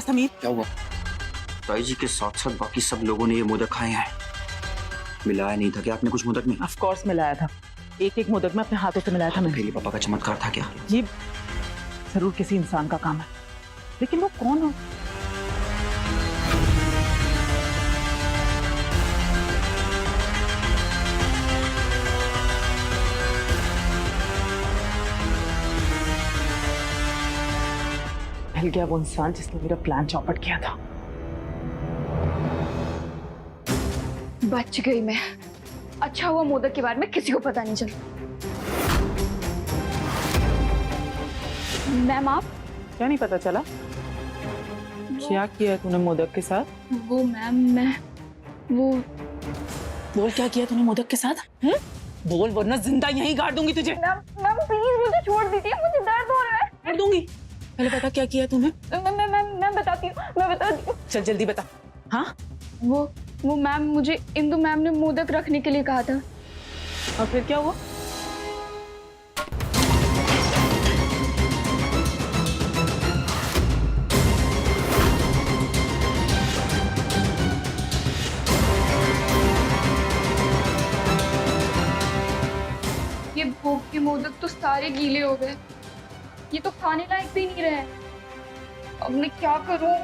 समीर? क्या हुआ? ताई जी के साथ साथ बाकी सब लोगों ने ये मोदक खाए हैं। मिलाया नहीं था क्या आपने कुछ मोदक में? ऑफ कोर्स मिलाया था, एक एक मोदक में अपने हाथों से मिलाया था मैंने। फिर ये पापा का चमत्कार था क्या? ये जरूर किसी इंसान का काम है, लेकिन वो कौन हो? मिल गया वो इंसान जिसने मेरा प्लान चौपट किया था। बच गई मैं। अच्छा हुआ मोदक के बारे में किसी को पता नहीं चला। मैम आप? क्या नहीं पता चला? क्या किया तूने मोदक के साथ? वो मैम मैं वो बोल, क्या किया तूने मोदक के साथ? बोल वरना जिंदा यहीं गाड़ दूंगी तुझे। मैम प्लीज मुझे छोड़ दीजिए, मुझे दर्द हो रहा है। गाड़ दूंगी। पहले बता क्या किया तूने? मैं बताती हूँ, मैं बताती हूँ। चल जल्दी बता। हाँ वो मैम, मुझे इंदु मैम ने मोदक रखने के लिए कहा था। और फिर क्या हुआ? ये भोग के मोदक तो सारे गीले हो गए, ये तो खाने लायक भी नहीं रहे। अब मैं क्या करूं?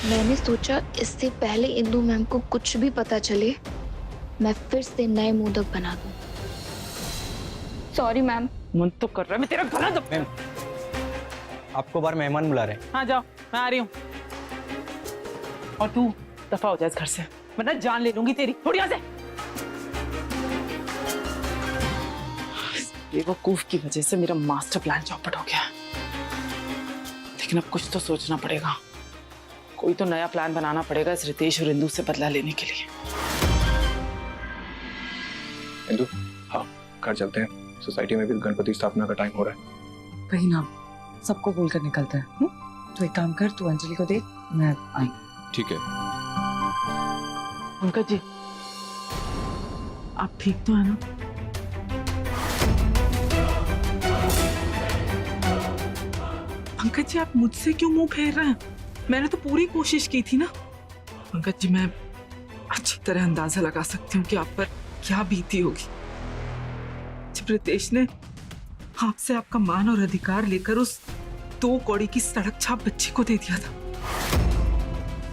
मैंने सोचा इससे पहले इंदु मैम को कुछ भी पता चले, मैं फिर से नए मोदक बना दूं। Sorry ma'am. मन तो कर रहा है मैं तेरा गला दब। मैम, आपको बाहर मेहमान बुला रहे हैं। हाँ जाओ, मैं आ रही हूँ। और तू दफा हो जाए इस घर से, वरना जान ले लूंगी तेरी। थोड़ी यहाँ से। बेवकूफ की वजह से मेरा मास्टर प्लान चौपट हो गया, लेकिन अब कुछ तो सोचना पड़ेगा। कोई तो नया प्लान बनाना पड़ेगा इस रितेश और इंदु से बदला लेने के लिए। इंदु, हाँ घर चलते हैं। सोसाइटी में भी गणपति स्थापना का टाइम हो रहा है। वही ना, सबको बोल कर निकलते हैं। तो एक काम कर, तू अंजलि को देख, मैं आई। ठीक है। पंकज जी, आप ठीक तो है ना? पंकज जी, आप मुझसे क्यों मुंह फेर रहे हैं? मैंने तो पूरी कोशिश की थी ना। पंकज जी, मैं अच्छी तरह अंदाजा लगा सकती हूँ कि आप पर क्या बीती होगी जब रितेश ने आपसे आपका मान और अधिकार लेकर उस 2 कौड़ी की सड़क छाप बच्ची को दे दिया था।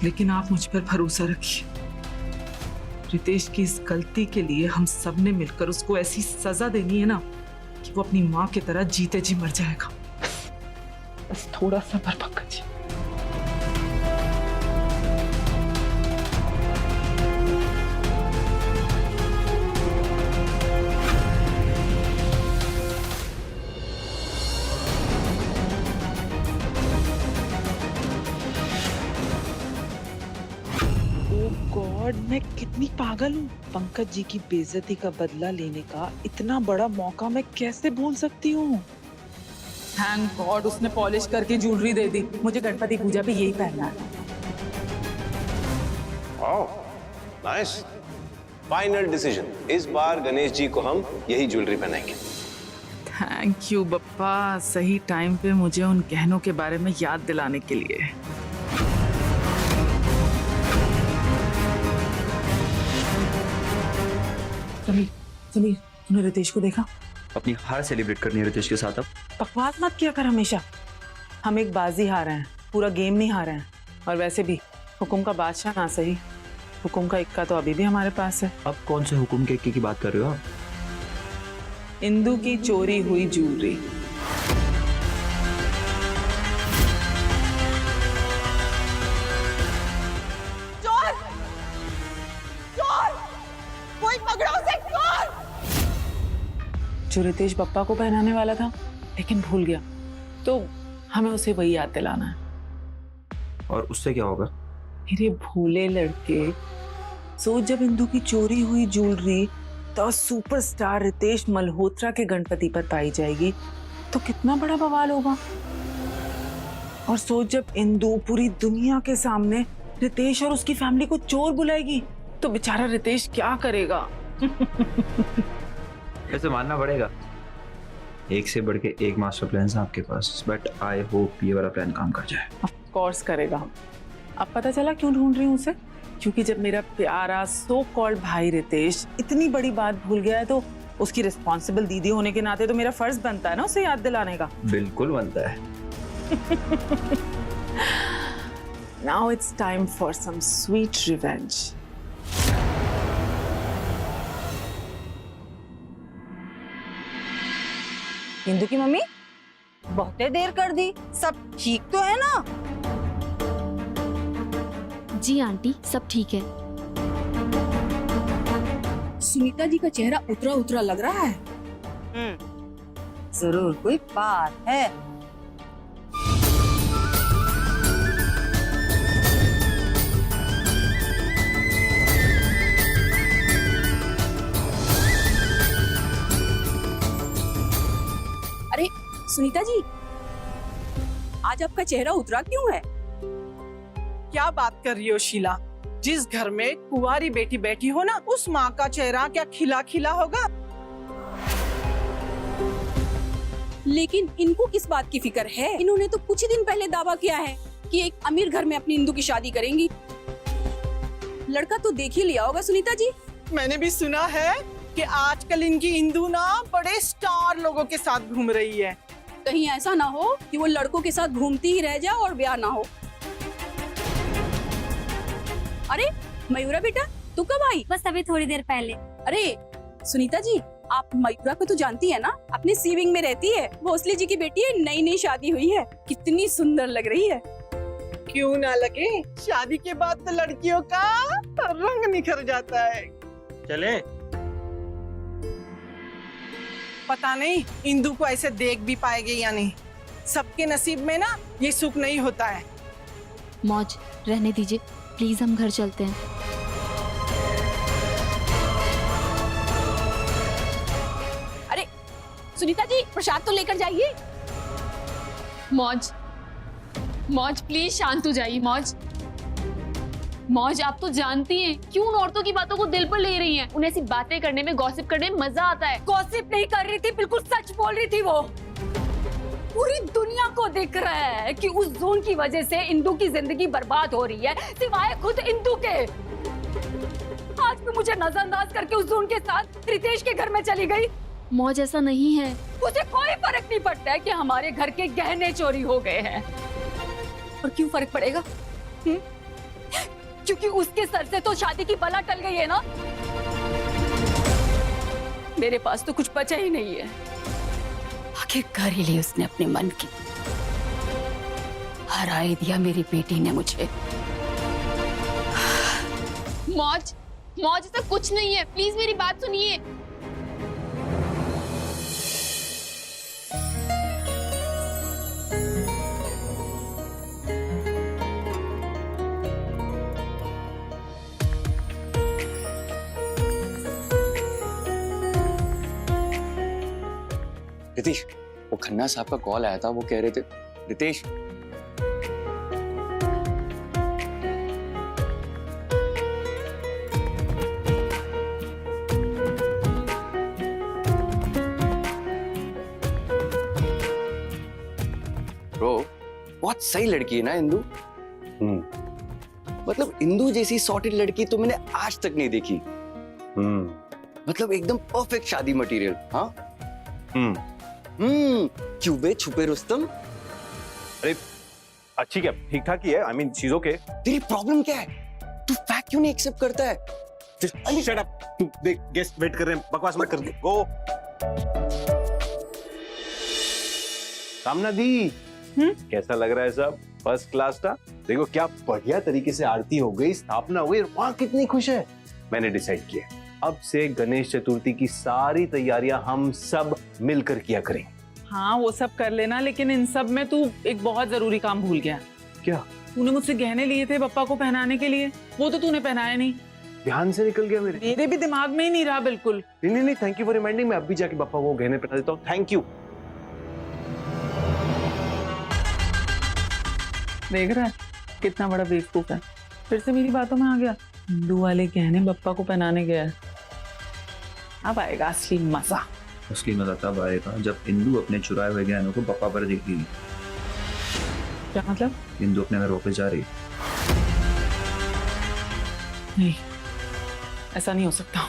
लेकिन आप मुझ पर भरोसा रखिए, रितेश की इस गलती के लिए हम सब ने मिलकर उसको ऐसी सजा देनी है ना कि वो अपनी माँ की तरह जीते जी मर जाएगा। बस थोड़ा सब्र पंकज जी। गॉड, मैं कितनी पागल हूँ। पंकज जी की बेइज्जती का बदला लेने का इतना बड़ा मौका मैं कैसे भूल सकती हूँ। थैंक गॉड उसने पॉलिश करके ज्वेलरी दे दी। मुझे गणपति पूजा पे यही पहनना है। Nice, final decision. इस बार गणेश जी को हम यही ज्वेलरी पहनाएंगे। थैंक यू बप्पा, सही टाइम पे मुझे उन गहनों के बारे में याद दिलाने के लिए। समीर, तूने रितेश को देखा? अपनी हार सेलिब्रेट करनी है रितेश के साथ। अब बकवास मत किया कर हमेशा। हम एक बाजी हारे हैं, पूरा गेम नहीं हारे हैं। और वैसे भी हुकुम का बादशाह ना सही, हुकुम का इक्का तो अभी भी हमारे पास है। अब कौन से हुकुम के इक्के की बात कर रहे हो आप? इंदु की चोरी हुई ज्वेलरी। चोर! चोर! कोई पकड़ो उसे, चोर! जो रितेश बप्पा को पहनाने वाला था लेकिन भूल गया, तो हमें उसे वही याद दिलाना है। और उससे क्या होगा? मेरे भोले लड़के, सोच जब इंदु की चोरी हुई ज्वेलरी तो सुपरस्टार रितेश मल्होत्रा के गणपति पर पाई जाएगी तो कितना बड़ा बवाल होगा। और सोच जब इंदु पूरी दुनिया के सामने रितेश और उसकी फैमिली को चोर बुलाएगी तो बेचारा रितेश क्या करेगा। ऐसे मानना पड़ेगा, एक से बढ़ के एक मास्टर प्लान है आपके पास, बट आई होप ये वाला प्लान काम कर जाए। ऑफ कोर्स करेगा। अब पता चला क्यों ढूंढ रही हूँ उसे, क्योंकि जब मेरा प्यारा सो कॉल्ड भाई रितेश इतनी बड़ी बात भूल गया है तो उसकी रिस्पॉन्सिबल दीदी होने के नाते तो मेरा फर्ज बनता है ना उसे याद दिलाने का। बिल्कुल बनता है। Now it's time for some sweet revenge. Indu की मम्मी बहुते देर कर दी, सब ठीक तो है ना? जी आंटी, सब ठीक है। सुनीता जी का चेहरा उतरा उतरा लग रहा है। जरूर कोई बात है। अरे सुनीता जी, आज आपका चेहरा उतरा क्यों है? क्या बात कर रही हो शीला? जिस घर में कुंवारी बेटी बैठी हो ना, उस माँ का चेहरा क्या खिला खिला होगा? लेकिन इनको किस बात की फिक्र है? इन्होंने तो कुछ ही दिन पहले दावा किया है कि एक अमीर घर में अपनी इंदु की शादी करेंगी। लड़का तो देख ही लिया होगा सुनीता जी। मैंने भी सुना है कि आजकल इनकी इंदु ना बड़े स्टार लोगों के साथ घूम रही है। कहीं ऐसा ना हो कि वो लड़कों के साथ घूमती ही रह जाए और ब्याह ना हो। अरे मयूरा बेटा, तू कब आई? बस अभी थोड़ी देर पहले। अरे सुनीता जी, आप मयूरा को तो जानती है ना, अपने सी विंग में रहती है। भोसले जी की बेटी है, नई नई शादी हुई है, कितनी सुंदर लग रही है। क्यों ना लगे, शादी के बाद तो लड़कियों का रंग निखर जाता है। चले। पता नहीं इंदु को ऐसे देख भी पाएंगे या नहीं। सबके नसीब में ना ये सुख नहीं होता है। मौज, रहने दीजिए प्लीज, हम घर चलते हैं। अरे सुनीता जी, प्रसाद तो लेकर जाइए। मौज, मौज प्लीज शांत हो जाइए। मौज, मौज आप तो जानती हैं क्यों उन औरतों की बातों को दिल पर ले रही हैं। उन्हें ऐसी बातें करने में, गॉसिप करने में मजा आता है। गॉसिप नहीं कर रही थी, बिल्कुल सच बोल रही थी। वो पूरी दुनिया को दिख रहा है कि उस जोन की वजह से इंदु की जिंदगी बर्बाद हो रही है, सिवाय खुद इंदु के। आज भी मुझे नजरअंदाज करके उस जोन के साथ रितेश के घर में चली गई। मौज, ऐसा नहीं है। उसे कोई फर्क नहीं पड़ता है कि हमारे घर के गहने चोरी हो गए हैं। और क्यों फर्क पड़ेगा? क्योंकि उसके सर से तो शादी की बला टल गई है ना। मेरे पास तो कुछ बचा ही नहीं है। आखिर कर ही ली उसने अपने मन की। हरा ही दिया मेरी बेटी ने मुझे। मौज, मौज ऐसा कुछ नहीं है, प्लीज मेरी बात सुनिए। रितेश, वो खन्ना साहब का कॉल आया था, वो कह रहे थे रितेश ब्रो, बहुत सही लड़की है ना इंदु। मतलब इंदु जैसी सॉर्टेड लड़की तो मैंने आज तक नहीं देखी। मतलब एकदम परफेक्ट शादी मटेरियल। हाँ क्यों बे छुपे रुस्तम? अरे अच्छी क्या, ठीक ठाक ही है। आई मीन चीज ओके। तेरी प्रॉब्लम क्या है? तू फैक्ट क्यों नहीं एक्सेप्ट करता है? शट अप, तू देख गेस्ट वेट कर रहे हैं, बकवास मत कर। गो। कामना दी, कैसा लग रहा है सब? फर्स्ट क्लास था। देखो क्या बढ़िया तरीके से आरती हो गई, स्थापना हो गई, वहां कितनी खुश है। मैंने डिसाइड किया अब से गणेश चतुर्थी की सारी तैयारियां हम सब मिलकर किया करेंगे। हाँ वो सब कर लेना, लेकिन इन सब में तू एक बहुत जरूरी काम भूल गया। क्या? तूने मुझसे गहने लिए थे पप्पा को पहनाने के लिए, वो तो तूने पहनाया नहीं। ध्यान से निकल गया मेरे भी दिमाग में ही नहीं रहा बिल्कुल। नहीं, थैंक यू फॉर रिमाइंडिंग। मैं अभी जाके पापा को गहने पहना देता हूँ। Thank you. देख रहा है कितना बड़ा बेवकूफ है, फिर से मेरी बातों में आ गया। हिंदू वाले गहने बप्पा को पहनाने गया है। अब आएगा असली मजा। असली मजा तब आएगा जब इंदु अपने चुराए हुए गहनों को पप्पा पर दिखेगी। क्या मतलब? इंदु अपने घर वापस जा रही है। नहीं, ऐसा नहीं हो सकता।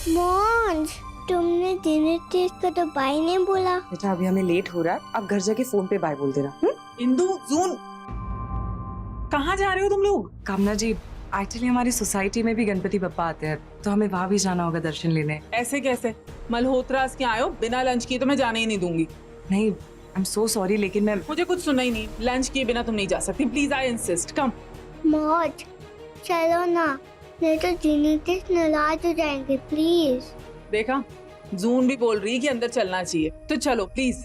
मॉम, तुमने डिनर टेस्ट का तो बाय नहीं बोला। बेटा अभी हमें लेट हो रहा है, अब घर जाके फोन पे बाय बोल देना। इंदु, जून, कहाँ जा रहे हो तुम लोग? कामना जी, एक्चुअली हमारी सोसाइटी में भी गणपति बप्पा आते हैं, तो हमें वहाँ भी जाना होगा दर्शन लेने। ऐसे कैसे? मल्होत्रास के आए हो, बिना लंच किए तो मैं जाने ही नहीं दूंगी। नहीं, आई एम सो सॉरी, लेकिन मैं मुझे कुछ सुनना ही नहीं। लंच किए बिना तुम नहीं जा सकती। प्लीज, आई इंसिस्ट, कम। मौज, चलो ना, नहीं तो डिनर टेस्ट नाराज हो जाएंगे। प्लीज। देखा, जून भी बोल रही है कि अंदर चलना चाहिए, तो चलो प्लीज,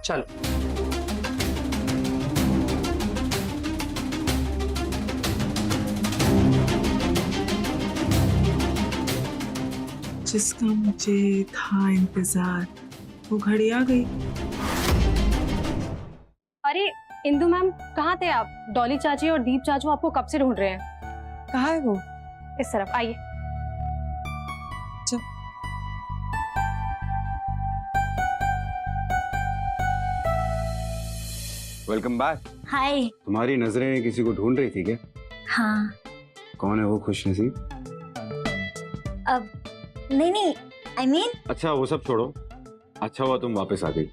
चलो। जिसका मुझे था इंतजार, वो घड़ी आ गई। अरे इंदु मैम, कहाँ थे आप? डॉली चाची और दीप चाचू आपको कब से ढूंढ रहे हैं। कहाँ है वो? इस तरफ आइए। Welcome back. हाय। तुम्हारी नजरें किसी को ढूंढ रही थी क्या? हाँ। कौन है वो खुशनसीब? अब नहीं, आई मीन। अच्छा वो सब छोड़ो, अच्छा हुआ तुम वापस आ गई।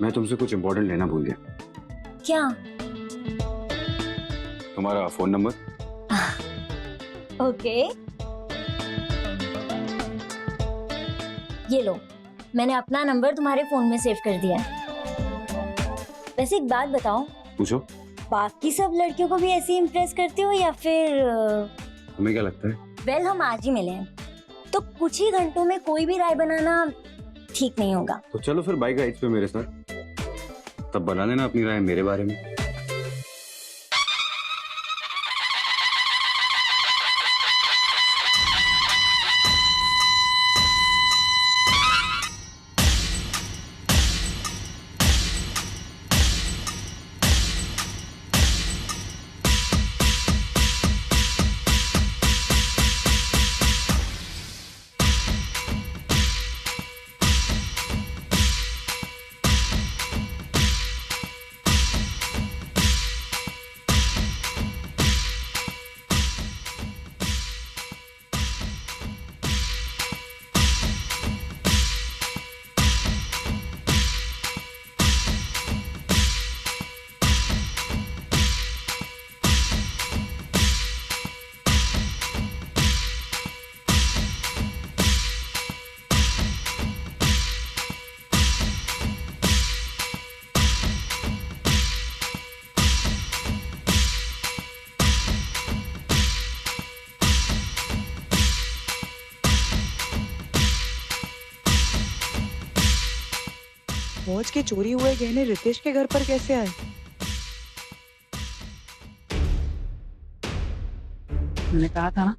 मैं तुमसे कुछ इम्पोर्टेंट लेना भूल गया। क्या? तुम्हारा फोन नंबर। ओके, ये लो, मैंने अपना नंबर तुम्हारे फोन में सेव कर दिया है। वैसे एक बात बताओ, पूछो। बाकी सब लड़कियों को भी ऐसे ही इम्प्रेस करते हो या फिर? तुम्हें क्या लगता है? वेल, हम आज ही मिले हैं, तो कुछ ही घंटों में कोई भी राय बनाना ठीक नहीं होगा। तो चलो फिर बाइक राइड्स पे मेरे साथ, तब बना लेना अपनी राय मेरे बारे में। मौज के चोरी हुए गहने रितेश के घर पर कैसे आए? मैंने कहा था ना,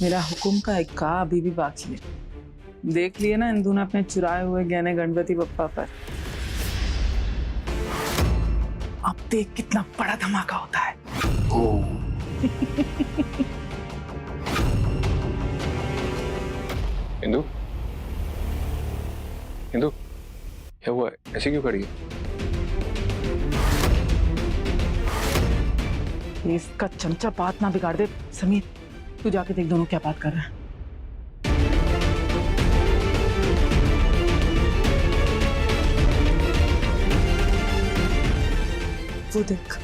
मेरा हुक्म का एक का अभी भी बाकी है। देख लिए ना इंदु ने अपने चुराए हुए गहने गणपति बप्पा पर। अब देख कितना बड़ा धमाका होता है। इंदु, इंदु, क्या हुआ? ऐसे क्यों खड़ी है? ये इसका चमचा बात ना बिगाड़ दे। समीर, तू जाके देख दोनों क्या बात कर रहे हैं। वो देख,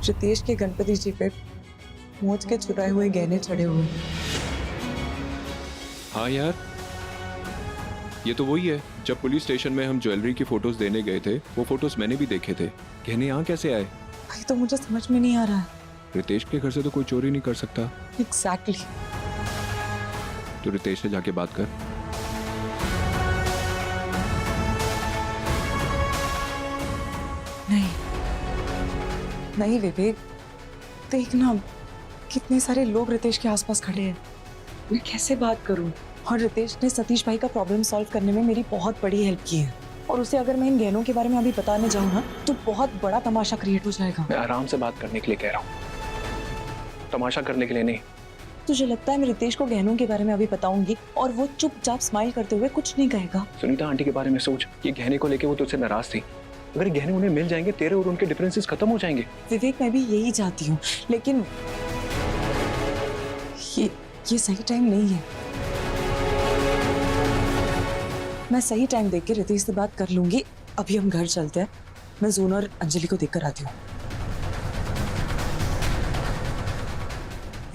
रितेश के गणपति जी पे मौज के चुराए हुए गहने चढ़े हुए। हाँ यार, ये तो वही है। जब पुलिस स्टेशन में हम ज्वेलरी की फोटोज देने गए थे, वो फोटोज मैंने भी देखे थे। गहने यहाँ कैसे आए? भाई तो मुझे समझ में नहीं आ रहा है। रितेश के घर से तो कोई चोरी नहीं कर सकता। एग्जैक्टली। तो रितेश से जाके बात कर। नहीं नहीं विवेक, देखना कितने सारे लोग रितेश के आसपास खड़े हैं, मैं कैसे बात करूं? और रितेश ने सतीश भाई का प्रॉब्लम सॉल्व करने में मेरी बहुत बड़ी हेल्प की है, और उसे अगर मैं इन गहनों के बारे में अभी बताने जाऊं ना तो बहुत बड़ा तमाशा क्रिएट हो जाएगा। मैं आराम से बात करने के लिए कह रहा हूँ, तमाशा करने के लिए नहीं। तुझे लगता है मैं रितेश को गहनों के बारे में अभी बताऊंगी और वो चुपचाप स्माइल करते हुए कुछ नहीं कहेगा? सुनीता आंटी के बारे में सोच, ये गहने को लेके वो तुझसे नाराज थी। अगर ये गहने उन्हें मिल जाएंगे, तेरे और उनके डिफरेंसेस खत्म हो जाएंगे। विवेक, मैं भी यही चाहती हूँ, लेकिन ये सही टाइम नहीं है। मैं सही टाइम देख के रितेश से बात कर लूंगी। अभी हम घर चलते हैं, मैं जून और अंजलि को देख कर आती हूँ।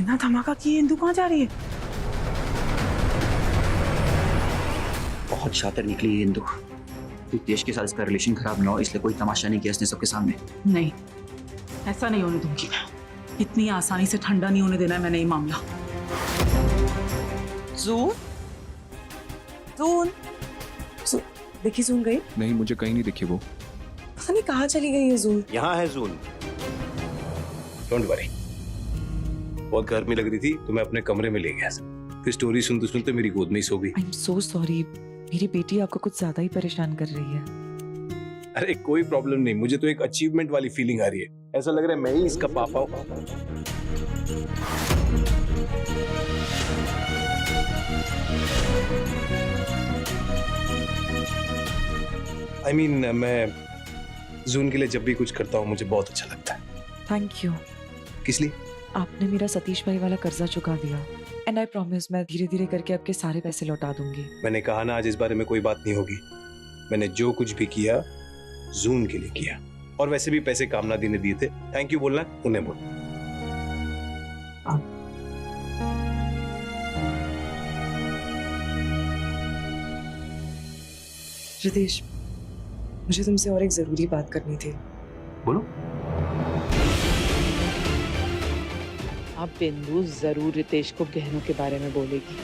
इतना धमाका किए इंदु कहाँ जा रही है? बहुत शातिर निकली है इंदु। देश के साथ इसका रिलेशन खराब ना हो इसलिए कोई तमाशा नहीं किया इसने सबके सामने। नहीं, ऐसा नहीं होने दूंगी मैं। इतनी आसानी से ठंडा नहीं होने देना है मैंने ये मामला। जून, जून, देखिए जून गई? नहीं, मुझे कहीं नहीं दिखी वो। पता नहीं कहाँ चली गई है जून। यहाँ है जून, डोंट वरी। बहुत गर्मी लग रही थी तो मैं अपने कमरे में ले गया, फिर स्टोरी सुनते सुनते मेरी गोद में ही सो गई। आई एम सो सॉरी, मेरी बेटी आपको कुछ ज्यादा ही परेशान कर रही है। अरे कोई प्रॉब्लम नहीं, मुझे तो एक अचीवमेंट वाली फीलिंग आ रही है। ऐसा लग रहा है मैं ही इसका पापा हूँ। I mean, मैं जून के लिए जब भी कुछ करता हूँ मुझे बहुत अच्छा लगता है। Thank you. किस लिए? आपने मेरा सतीश भाई वाला कर्जा चुका दिया, एंड आई प्रॉमिस मैं धीरे धीरे करके आपके सारे पैसे लौटा दूंगी। मैंने कहा ना आज इस बारे में कोई बात नहीं होगी। मैंने जो कुछ भी किया जून के लिए किया, और वैसे भी पैसे कामना दी ने दिए थे। थैंक यू बोलना उन्हें बोल। रितेश, मुझे तुमसे और एक जरूरी बात करनी थी। बोलो। अब बिंदु जरूर रितेश को गहनों के बारे में बोलेगी।